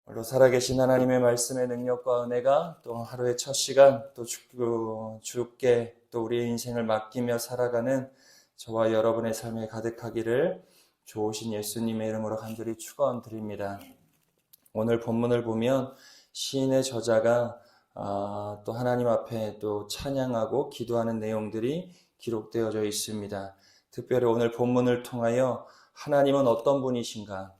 오늘도 살아계신 하나님의 말씀의 능력과 은혜가 또 하루의 첫 시간 또 주께 또 우리의 인생을 맡기며 살아가는 저와 여러분의 삶에 가득하기를 좋으신 예수님의 이름으로 간절히 축원드립니다. 오늘 본문을 보면 시인의 저자가 또 하나님 앞에 또 찬양하고 기도하는 내용들이 기록되어져 있습니다. 특별히 오늘 본문을 통하여 하나님은 어떤 분이신가,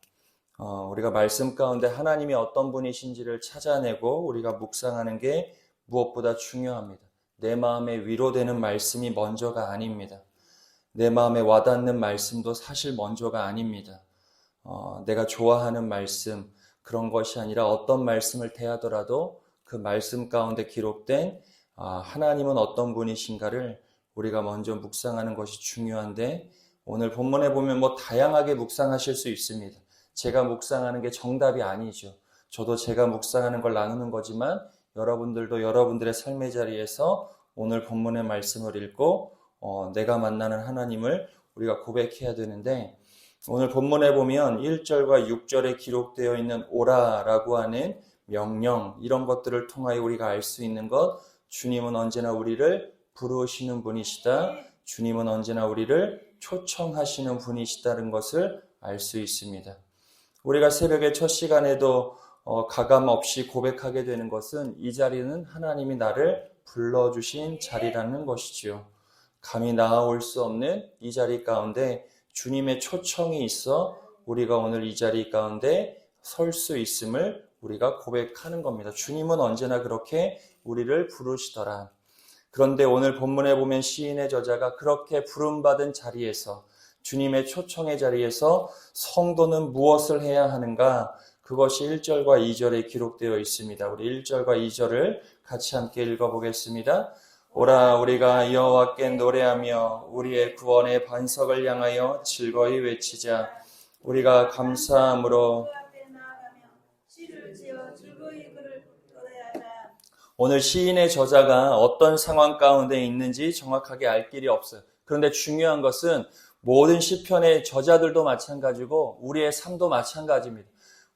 우리가 말씀 가운데 하나님이 어떤 분이신지를 찾아내고 우리가 묵상하는 게 무엇보다 중요합니다. 내 마음에 위로되는 말씀이 먼저가 아닙니다. 내 마음에 와닿는 말씀도 사실 먼저가 아닙니다. 내가 좋아하는 말씀, 그런 것이 아니라 어떤 말씀을 대하더라도 그 말씀 가운데 기록된 하나님은 어떤 분이신가를 우리가 먼저 묵상하는 것이 중요한데, 오늘 본문에 보면 다양하게 묵상하실 수 있습니다. 제가 묵상하는 게 정답이 아니죠. 저도 제가 묵상하는 걸 나누는 거지만 여러분들도 여러분들의 삶의 자리에서 오늘 본문의 말씀을 읽고 내가 만나는 하나님을 우리가 고백해야 되는데, 오늘 본문에 보면 1절과 6절에 기록되어 있는 오라라고 하는 명령, 이런 것들을 통하여 우리가 알 수 있는 것, 주님은 언제나 우리를 부르시는 분이시다, 주님은 언제나 우리를 초청하시는 분이시다는 것을 알 수 있습니다. 우리가 새벽의 첫 시간에도 가감 없이 고백하게 되는 것은 이 자리는 하나님이 나를 불러주신 자리라는 것이지요. 감히 나아올 수 없는 이 자리 가운데 주님의 초청이 있어 우리가 오늘 이 자리 가운데 설 수 있음을 우리가 고백하는 겁니다. 주님은 언제나 그렇게 우리를 부르시더라. 그런데 오늘 본문에 보면 시인의 저자가 그렇게 부름받은 자리에서, 주님의 초청의 자리에서 성도는 무엇을 해야 하는가? 그것이 1절과 2절에 기록되어 있습니다. 우리 1절과 2절을 같이 함께 읽어보겠습니다. 오라, 우리가 여호와께 노래하며 우리의 구원의 반석을 향하여 즐거이 외치자. 우리가 감사함으로 오늘 시인의 저자가 어떤 상황 가운데 있는지 정확하게 알 길이 없어요. 그런데 중요한 것은 모든 시편의 저자들도 마찬가지고 우리의 삶도 마찬가지입니다.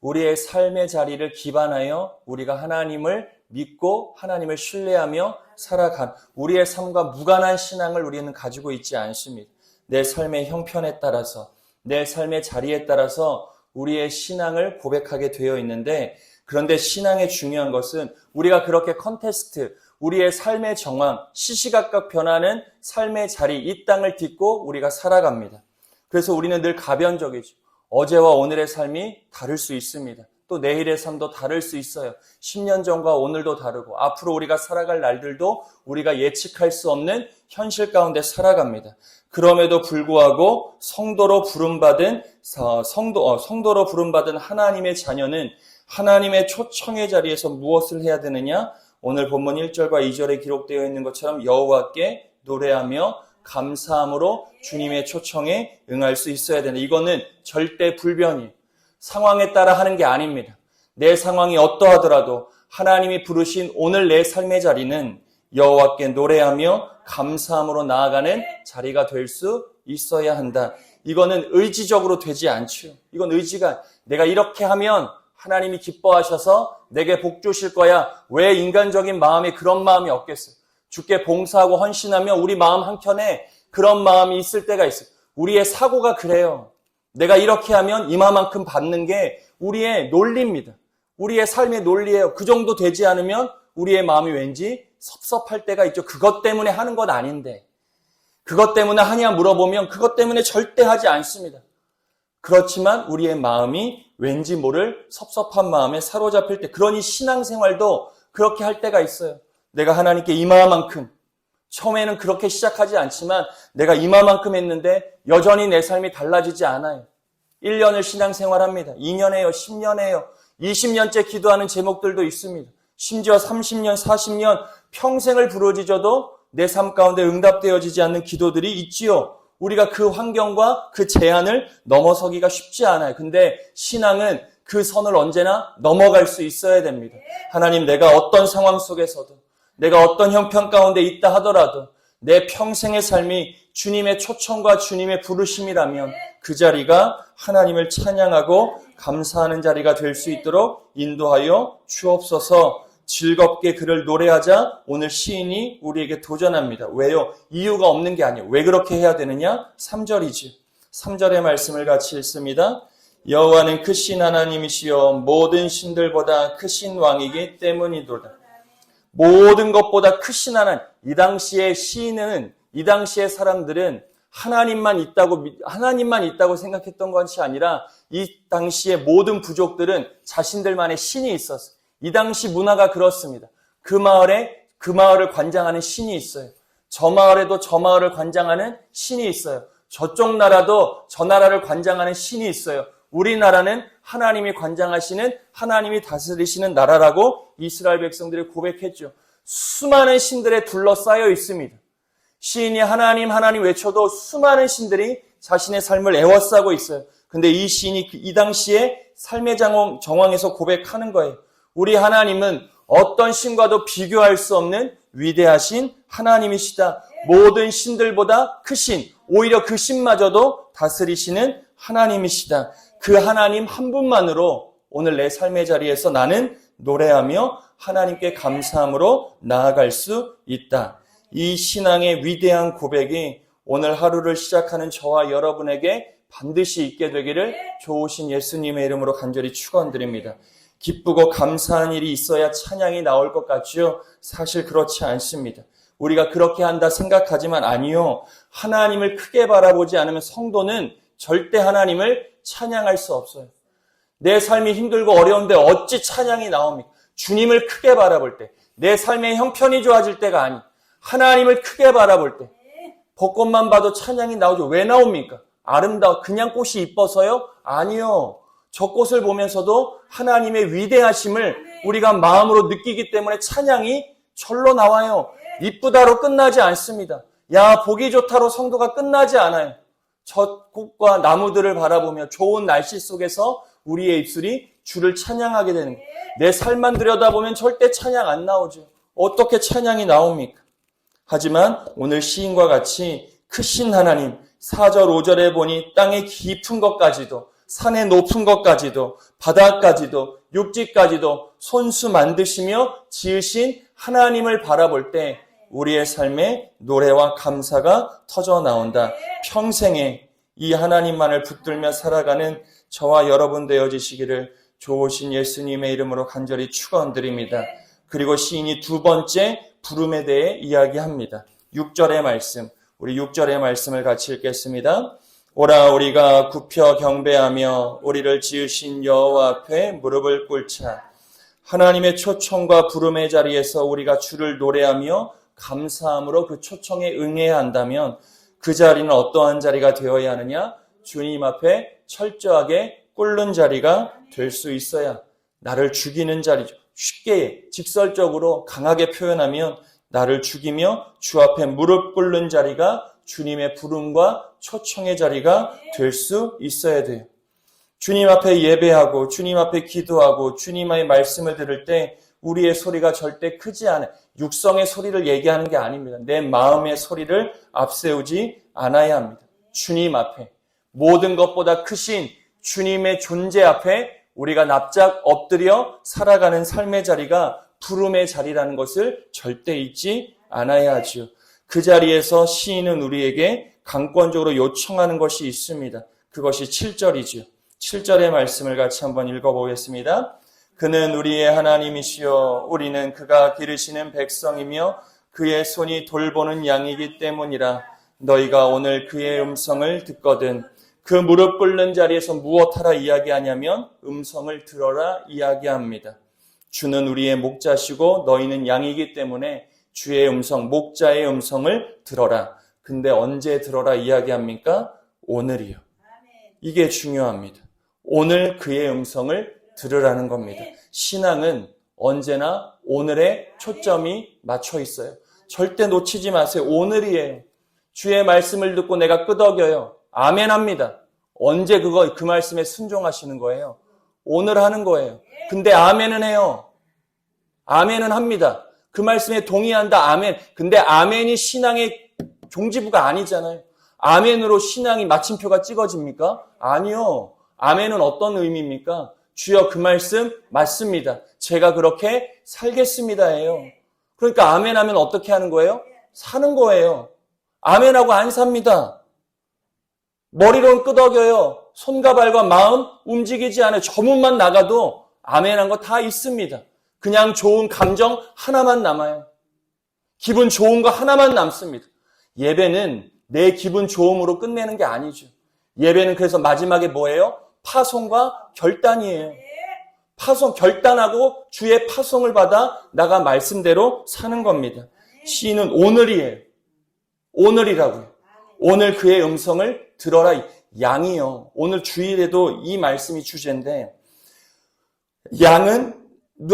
우리의 삶의 자리를 기반하여 우리가 하나님을 믿고 하나님을 신뢰하며 살아간 우리의 삶과 무관한 신앙을 우리는 가지고 있지 않습니다. 내 삶의 형편에 따라서, 내 삶의 자리에 따라서 우리의 신앙을 고백하게 되어 있는데, 그런데 신앙의 중요한 것은 우리가 그렇게 컨테스트, 우리의 삶의 정황, 시시각각 변하는 삶의 자리, 이 땅을 딛고 우리가 살아갑니다. 그래서 우리는 늘 가변적이죠. 어제와 오늘의 삶이 다를 수 있습니다. 또 내일의 삶도 다를 수 있어요. 10년 전과 오늘도 다르고 앞으로 우리가 살아갈 날들도 우리가 예측할 수 없는 현실 가운데 살아갑니다. 그럼에도 불구하고 성도로 부름받은 하나님의 자녀는 하나님의 초청의 자리에서 무엇을 해야 되느냐? 오늘 본문 1절과 2절에 기록되어 있는 것처럼 여호와께 노래하며 감사함으로 주님의 초청에 응할 수 있어야 된다. 이거는 절대 불변이에요. 상황에 따라 하는 게 아닙니다. 내 상황이 어떠하더라도 하나님이 부르신 오늘 내 삶의 자리는 여호와께 노래하며 감사함으로 나아가는 자리가 될 수 있어야 한다. 이거는 의지적으로 되지 않죠. 이건 의지가, 내가 이렇게 하면 하나님이 기뻐하셔서 내게 복 주실 거야. 왜 인간적인 마음에 그런 마음이 없겠어요? 주께 봉사하고 헌신하며 우리 마음 한켠에 그런 마음이 있을 때가 있어요. 우리의 사고가 그래요. 내가 이렇게 하면 이만큼 받는 게 우리의 논리입니다. 우리의 삶의 논리예요. 그 정도 되지 않으면 우리의 마음이 왠지 섭섭할 때가 있죠. 그것 때문에 하는 건 아닌데. 그것 때문에 하냐 물어보면 그것 때문에 절대 하지 않습니다. 그렇지만 우리의 마음이 왠지 모를 섭섭한 마음에 사로잡힐 때, 그러니 신앙생활도 그렇게 할 때가 있어요. 내가 하나님께 이마만큼, 처음에는 그렇게 시작하지 않지만 내가 이마만큼 했는데 여전히 내 삶이 달라지지 않아요. 1년을 신앙생활합니다. 2년 해요. 10년 해요. 20년째 기도하는 제목들도 있습니다. 심지어 30년, 40년 평생을 부르짖어도 내 삶 가운데 응답되어지지 않는 기도들이 있지요. 우리가 그 환경과 그 제한을 넘어서기가 쉽지 않아요. 근데 신앙은 그 선을 언제나 넘어갈 수 있어야 됩니다. 하나님, 내가 어떤 상황 속에서도, 내가 어떤 형편 가운데 있다 하더라도 내 평생의 삶이 주님의 초청과 주님의 부르심이라면 그 자리가 하나님을 찬양하고 감사하는 자리가 될 수 있도록 인도하여 주옵소서. 즐겁게 그를 노래하자 오늘 시인이 우리에게 도전합니다. 왜요? 이유가 없는 게 아니에요. 왜 그렇게 해야 되느냐? 3절이지. 3절의 말씀을 같이 읽습니다. 여호와는 크신 하나님이시여 모든 신들보다 크신 왕이기 때문이도다. 모든 것보다 크신 하나님. 이 당시의 시인은, 이 당시의 사람들은 하나님만 있다고 생각했던 것이 아니라 이 당시의 모든 부족들은 자신들만의 신이 있었어요. 이 당시 문화가 그렇습니다. 그 마을을 관장하는 신이 있어요. 저 마을에도 저 마을을 관장하는 신이 있어요. 저쪽 나라도 저 나라를 관장하는 신이 있어요. 우리나라는 하나님이 관장하시는, 하나님이 다스리시는 나라라고 이스라엘 백성들이 고백했죠. 수많은 신들에 둘러싸여 있습니다. 시인이 하나님 하나님 외쳐도 수많은 신들이 자신의 삶을 에워싸고 있어요. 근데 이 시인이 이 당시에 삶의 정황에서 고백하는 거예요. 우리 하나님은 어떤 신과도 비교할 수 없는 위대하신 하나님이시다. 모든 신들보다 크신, 오히려 그 신마저도 다스리시는 하나님이시다. 그 하나님 한 분만으로 오늘 내 삶의 자리에서 나는 노래하며 하나님께 감사함으로 나아갈 수 있다. 이 신앙의 위대한 고백이 오늘 하루를 시작하는 저와 여러분에게 반드시 있게 되기를 좋으신 예수님의 이름으로 간절히 축원드립니다. 기쁘고 감사한 일이 있어야 찬양이 나올 것 같지요? 사실 그렇지 않습니다. 우리가 그렇게 한다 생각하지만 아니요. 하나님을 크게 바라보지 않으면 성도는 절대 하나님을 찬양할 수 없어요. 내 삶이 힘들고 어려운데 어찌 찬양이 나옵니까? 주님을 크게 바라볼 때, 내 삶의 형편이 좋아질 때가 아니, 하나님을 크게 바라볼 때 벚꽃만 봐도 찬양이 나오죠. 왜 나옵니까? 아름다워. 그냥 꽃이 이뻐서요? 아니요. 저 꽃을 보면서도 하나님의 위대하심을 우리가 마음으로 느끼기 때문에 찬양이 절로 나와요. 이쁘다로 끝나지 않습니다. 야, 보기 좋다로 성도가 끝나지 않아요. 저 꽃과 나무들을 바라보며 좋은 날씨 속에서 우리의 입술이 주를 찬양하게 되는 거예요. 내 삶만 들여다보면 절대 찬양 안 나오죠. 어떻게 찬양이 나옵니까? 하지만 오늘 시인과 같이 크신 하나님, 4절 5절에 보니 땅의 깊은 것까지도, 산의 높은 것까지도, 바다까지도, 육지까지도 손수 만드시며 지으신 하나님을 바라볼 때 우리의 삶에 노래와 감사가 터져 나온다. 평생에 이 하나님만을 붙들며 살아가는 저와 여러분 되어지시기를 좋으신 예수님의 이름으로 간절히 축원드립니다. 그리고 시인이 두 번째 부름에 대해 이야기합니다. 6절의 말씀, 우리 6절의 말씀을 같이 읽겠습니다. 오라 우리가 굽혀 경배하며 우리를 지으신 여호와 앞에 무릎을 꿇자. 하나님의 초청과 부름의 자리에서 우리가 주를 노래하며 감사함으로 그 초청에 응해야 한다면 그 자리는 어떠한 자리가 되어야 하느냐? 주님 앞에 철저하게 꿇는 자리가 될 수 있어야. 나를 죽이는 자리죠. 쉽게 직설적으로 강하게 표현하면 나를 죽이며 주 앞에 무릎 꿇는 자리가 주님의 부름과 초청의 자리가 될 수 있어야 돼요. 주님 앞에 예배하고 주님 앞에 기도하고 주님의 말씀을 들을 때 우리의 소리가 절대 크지 않아요. 육성의 소리를 얘기하는 게 아닙니다. 내 마음의 소리를 앞세우지 않아야 합니다. 주님 앞에 모든 것보다 크신 주님의 존재 앞에 우리가 납작 엎드려 살아가는 삶의 자리가 부름의 자리라는 것을 절대 잊지 않아야 하지요. 그 자리에서 시인은 우리에게 강권적으로 요청하는 것이 있습니다. 그것이 7절이지요. 7절의 말씀을 같이 한번 읽어보겠습니다. 그는 우리의 하나님이시여 우리는 그가 기르시는 백성이며 그의 손이 돌보는 양이기 때문이라. 너희가 오늘 그의 음성을 듣거든 그 무릎 꿇는 자리에서 무엇하라 이야기하냐면 음성을 들어라 이야기합니다. 주는 우리의 목자시고 너희는 양이기 때문에 주의 음성, 목자의 음성을 들어라. 근데 언제 들어라 이야기합니까? 오늘이요. 이게 중요합니다. 오늘 그의 음성을 들으라는 겁니다. 신앙은 언제나 오늘에 초점이 맞춰 있어요. 절대 놓치지 마세요. 오늘이에요. 주의 말씀을 듣고 내가 끄덕여요. 아멘 합니다. 언제 그 말씀에 순종하시는 거예요? 오늘 하는 거예요. 근데 아멘은 해요. 아멘은 합니다. 그 말씀에 동의한다. 아멘. 근데 아멘이 신앙의 종지부가 아니잖아요. 아멘으로 신앙이 마침표가 찍어집니까? 아니요. 아멘은 어떤 의미입니까? 주여 그 말씀 맞습니다. 제가 그렇게 살겠습니다예요. 그러니까 아멘하면 어떻게 하는 거예요? 사는 거예요. 아멘하고 안 삽니다. 머리로는 끄덕여요. 손과 발과 마음 움직이지 않아요. 저문만 나가도 아멘한 거 다 있습니다. 그냥 좋은 감정 하나만 남아요. 기분 좋은 거 하나만 남습니다. 예배는 내 기분 좋음으로 끝내는 게 아니죠. 예배는 그래서 마지막에 뭐예요? 파송과 결단이에요. 결단하고 주의 파송을 받아 나가 말씀대로 사는 겁니다. 시인은 오늘이에요. 오늘이라고요. 오늘 그의 음성을 들어라. 양이요. 오늘 주일에도 이 말씀이 주제인데, 양은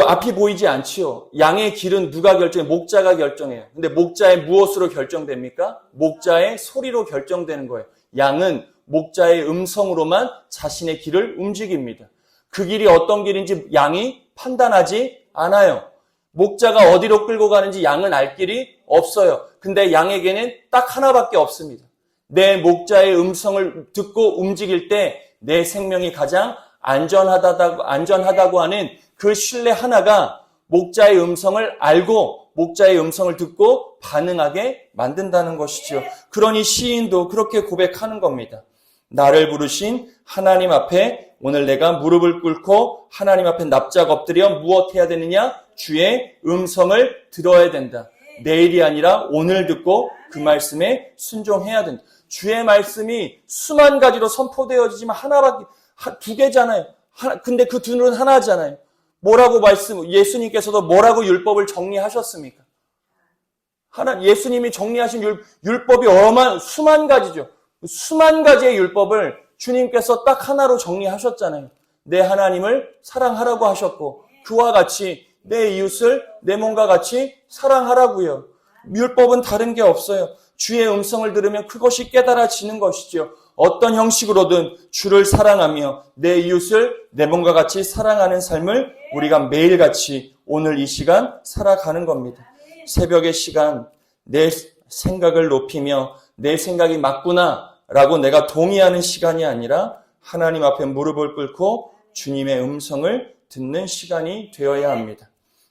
앞이 보이지 않지요. 양의 길은 누가 결정해요? 목자가 결정해요. 근데 목자의 무엇으로 결정됩니까? 목자의 소리로 결정되는 거예요. 양은 목자의 음성으로만 자신의 길을 움직입니다. 그 길이 어떤 길인지 양이 판단하지 않아요. 목자가 어디로 끌고 가는지 양은 알 길이 없어요. 근데 양에게는 딱 하나밖에 없습니다. 내 목자의 음성을 듣고 움직일 때 내 생명이 가장 안전하다고 하는 그 신뢰 하나가 목자의 음성을 알고 목자의 음성을 듣고 반응하게 만든다는 것이죠. 그러니 시인도 그렇게 고백하는 겁니다. 나를 부르신 하나님 앞에 오늘 내가 무릎을 꿇고 하나님 앞에 납작 엎드려 무엇해야 되느냐? 주의 음성을 들어야 된다. 내일이 아니라 오늘 듣고 그 말씀에 순종해야 된다. 주의 말씀이 수만 가지로 선포되어지지만 두 개잖아요. 근데 그 둘은 하나잖아요. 예수님께서도 뭐라고 율법을 정리하셨습니까? 예수님이 정리하신 율법이 수만 가지죠. 수만 가지의 율법을 주님께서 딱 하나로 정리하셨잖아요. 내 하나님을 사랑하라고 하셨고, 그와 같이 내 이웃을 내 몸과 같이 사랑하라고요. 율법은 다른 게 없어요. 주의 음성을 들으면 그것이 깨달아지는 것이죠. 어떤 형식으로든 주를 사랑하며 내 이웃을 내 몸과 같이 사랑하는 삶을 우리가 매일같이 오늘 이 시간 살아가는 겁니다. 새벽의 시간, 내 생각을 높이며 내 생각이 맞구나 라고 내가 동의하는 시간이 아니라 하나님 앞에 무릎을 꿇고 주님의 음성을 듣는 시간이 되어야 합니다.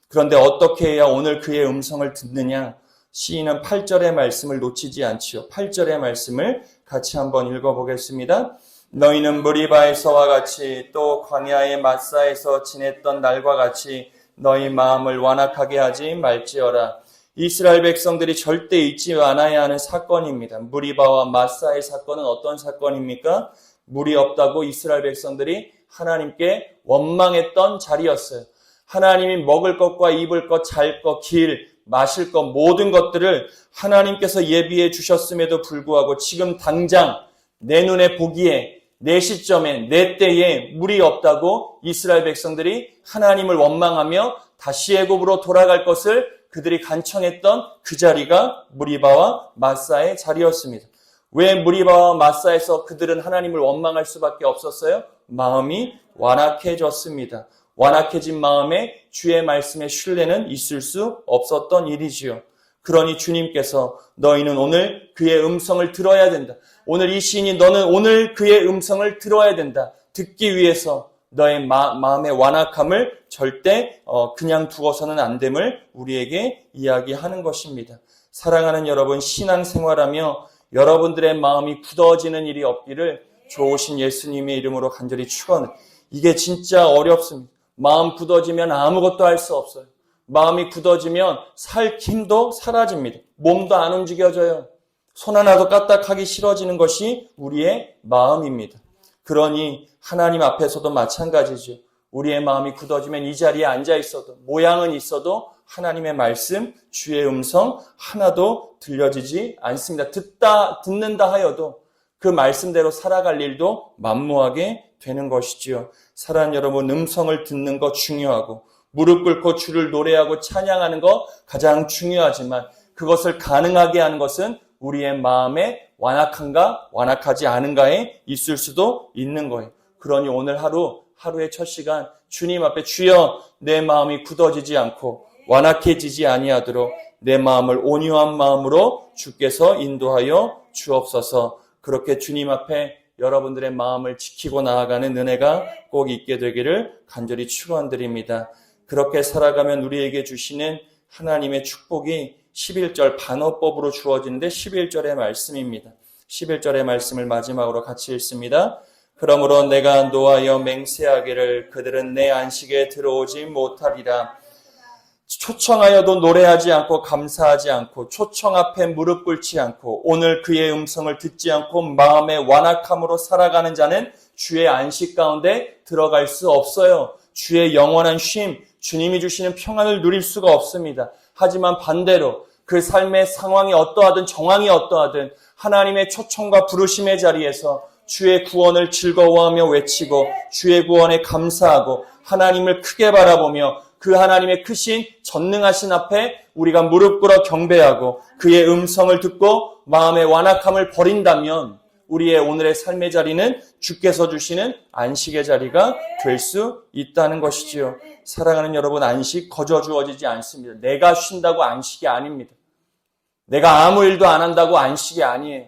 그런데 어떻게 해야 오늘 그의 음성을 듣느냐? 시인은 8절의 말씀을 놓치지 않지요. 8절의 말씀을 같이 한번 읽어보겠습니다. 너희는 무리바에서와 같이 또 광야의 마사에서 지냈던 날과 같이 너희 마음을 완악하게 하지 말지어라. 이스라엘 백성들이 절대 잊지 않아야 하는 사건입니다. 무리바와 마사의 사건은 어떤 사건입니까? 물이 없다고 이스라엘 백성들이 하나님께 원망했던 자리였어요. 하나님이 먹을 것과 입을 것, 잘 것, 길, 마실 것 모든 것들을 하나님께서 예비해 주셨음에도 불구하고 지금 당장 내 눈에 보기에 내 시점에 내 때에 물이 없다고 이스라엘 백성들이 하나님을 원망하며 다시 애굽으로 돌아갈 것을 그들이 간청했던 그 자리가 무리바와 마사의 자리였습니다. 왜 무리바와 마사에서 그들은 하나님을 원망할 수밖에 없었어요? 마음이 완악해졌습니다. 완악해진 마음에 주의 말씀의 신뢰는 있을 수 없었던 일이지요. 그러니 주님께서 너희는 오늘 그의 음성을 들어야 된다. 오늘 이 시인이 너는 오늘 그의 음성을 들어야 된다. 듣기 위해서 너의 마음의 완악함을 절대 그냥 두어서는 안 됨을 우리에게 이야기하는 것입니다. 사랑하는 여러분, 신앙생활하며 여러분들의 마음이 굳어지는 일이 없기를 좋으신 예수님의 이름으로 간절히 축원합니다. 이게 진짜 어렵습니다. 마음 굳어지면 아무것도 할 수 없어요. 마음이 굳어지면 살 힘도 사라집니다. 몸도 안 움직여져요. 손 하나도 까딱하기 싫어지는 것이 우리의 마음입니다. 그러니 하나님 앞에서도 마찬가지죠. 우리의 마음이 굳어지면 이 자리에 앉아 있어도 모양은 있어도 하나님의 말씀, 주의 음성 하나도 들려지지 않습니다. 듣는다 하여도 그 말씀대로 살아갈 일도 만무하게 되는 것이지요. 사랑하는 여러분, 음성을 듣는 거 중요하고 무릎 꿇고 주를 노래하고 찬양하는 거 가장 중요하지만 그것을 가능하게 하는 것은 우리의 마음에 완악한가 완악하지 않은가에 있을 수도 있는 거예요. 그러니 오늘 하루의 첫 시간 주님 앞에 주여 내 마음이 굳어지지 않고 완악해지지 아니하도록 내 마음을 온유한 마음으로 주께서 인도하여 주옵소서. 그렇게 주님 앞에 여러분들의 마음을 지키고 나아가는 은혜가 꼭 있게 되기를 간절히 축원드립니다. 그렇게 살아가면 우리에게 주시는 하나님의 축복이 11절 반어법으로 주어지는데 11절의 말씀입니다. 11절의 말씀을 마지막으로 같이 읽습니다. 그러므로 내가 노하여 맹세하기를 그들은 내 안식에 들어오지 못하리라. 초청하여도 노래하지 않고 감사하지 않고 초청 앞에 무릎 꿇지 않고 오늘 그의 음성을 듣지 않고 마음의 완악함으로 살아가는 자는 주의 안식 가운데 들어갈 수 없어요. 주의 영원한 쉼, 주님이 주시는 평안을 누릴 수가 없습니다. 하지만 반대로 그 삶의 상황이 어떠하든 정황이 어떠하든 하나님의 초청과 부르심의 자리에서 주의 구원을 즐거워하며 외치고 주의 구원에 감사하고 하나님을 크게 바라보며 그 하나님의 크신 전능하신 앞에 우리가 무릎 꿇어 경배하고 그의 음성을 듣고 마음의 완악함을 버린다면 우리의 오늘의 삶의 자리는 주께서 주시는 안식의 자리가 될 수 있다는 것이지요. 사랑하는 여러분, 안식 거저 주어지지 않습니다. 내가 쉰다고 안식이 아닙니다. 내가 아무 일도 안 한다고 안식이 아니에요.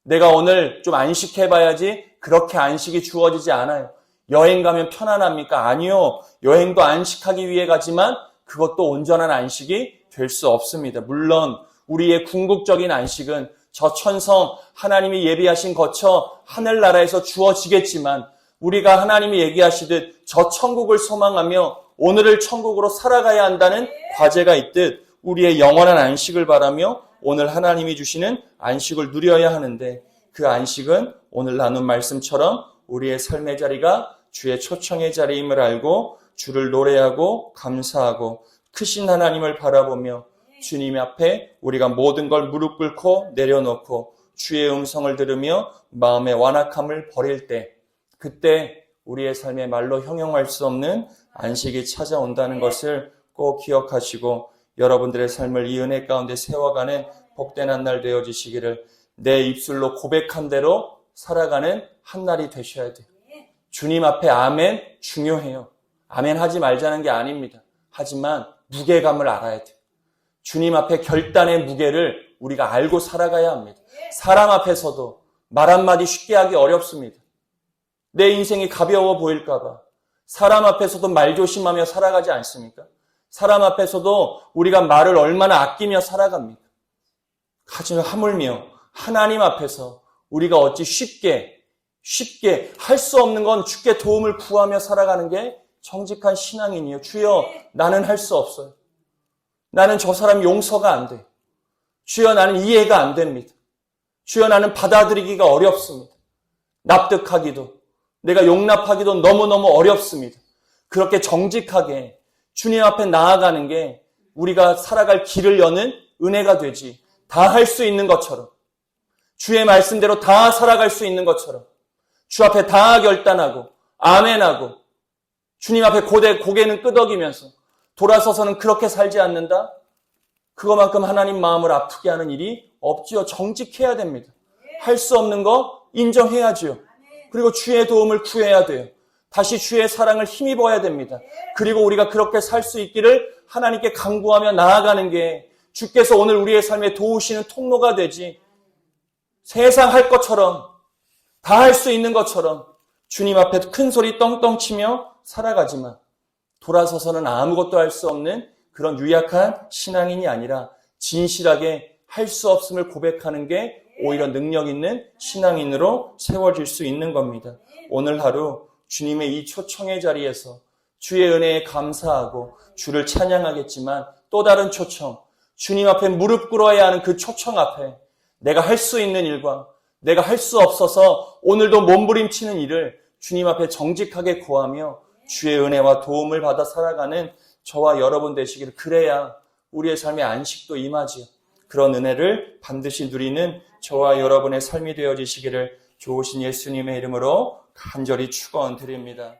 내가 오늘 좀 안식해봐야지 그렇게 안식이 주어지지 않아요. 여행 가면 편안합니까? 아니요. 여행도 안식하기 위해 가지만 그것도 온전한 안식이 될 수 없습니다. 물론 우리의 궁극적인 안식은 저 천성 하나님이 예비하신 거처 하늘나라에서 주어지겠지만 우리가 하나님이 얘기하시듯 저 천국을 소망하며 오늘을 천국으로 살아가야 한다는 과제가 있듯 우리의 영원한 안식을 바라며 오늘 하나님이 주시는 안식을 누려야 하는데 그 안식은 오늘 나눈 말씀처럼 우리의 삶의 자리가 주의 초청의 자리임을 알고 주를 노래하고 감사하고 크신 하나님을 바라보며 주님 앞에 우리가 모든 걸 무릎 꿇고 내려놓고 주의 음성을 들으며 마음의 완악함을 버릴 때 그때 우리의 삶에 말로 형용할 수 없는 안식이 찾아온다는 것을 꼭 기억하시고 여러분들의 삶을 이 은혜 가운데 세워가는 복된 한 날 되어지시기를 내 입술로 고백한 대로 살아가는 한 날이 되셔야 돼요. 주님 앞에 아멘 중요해요. 아멘 하지 말자는 게 아닙니다. 하지만 무게감을 알아야 돼요. 주님 앞에 결단의 무게를 우리가 알고 살아가야 합니다. 사람 앞에서도 말 한마디 쉽게 하기 어렵습니다. 내 인생이 가벼워 보일까 봐. 사람 앞에서도 말 조심하며 살아가지 않습니까? 사람 앞에서도 우리가 말을 얼마나 아끼며 살아갑니까? 하지만 하물며 하나님 앞에서 우리가 어찌 쉽게 할 수 없는 건 주께 도움을 구하며 살아가는 게 정직한 신앙이니요. 주여 나는 할 수 없어요. 나는 저 사람 용서가 안 돼. 주여 나는 이해가 안 됩니다. 주여 나는 받아들이기가 어렵습니다. 납득하기도 내가 용납하기도 너무너무 어렵습니다. 그렇게 정직하게 주님 앞에 나아가는 게 우리가 살아갈 길을 여는 은혜가 되지. 다 할 수 있는 것처럼 주의 말씀대로 다 살아갈 수 있는 것처럼 주 앞에 다 결단하고 아멘하고 주님 앞에 고개는 끄덕이면서 돌아서서는 그렇게 살지 않는다? 그거만큼 하나님 마음을 아프게 하는 일이 없지요. 정직해야 됩니다. 할 수 없는 거 인정해야지요. 그리고 주의 도움을 구해야 돼요. 다시 주의 사랑을 힘입어야 됩니다. 그리고 우리가 그렇게 살 수 있기를 하나님께 간구하며 나아가는 게 주께서 오늘 우리의 삶에 도우시는 통로가 되지 세상 할 것처럼 다 할 수 있는 것처럼 주님 앞에 큰 소리 떵떵 치며 살아가지만 돌아서서는 아무것도 할 수 없는 그런 유약한 신앙인이 아니라 진실하게 할 수 없음을 고백하는 게 오히려 능력 있는 신앙인으로 세워질 수 있는 겁니다. 오늘 하루 주님의 이 초청의 자리에서 주의 은혜에 감사하고 주를 찬양하겠지만 또 다른 초청, 주님 앞에 무릎 꿇어야 하는 그 초청 앞에 내가 할 수 있는 일과 내가 할 수 없어서 오늘도 몸부림치는 일을 주님 앞에 정직하게 구하며 주의 은혜와 도움을 받아 살아가는 저와 여러분 되시기를 그래야 우리의 삶의 안식도 임하지요. 그런 은혜를 반드시 누리는 저와 여러분의 삶이 되어지시기를 좋으신 예수님의 이름으로 간절히 축원드립니다.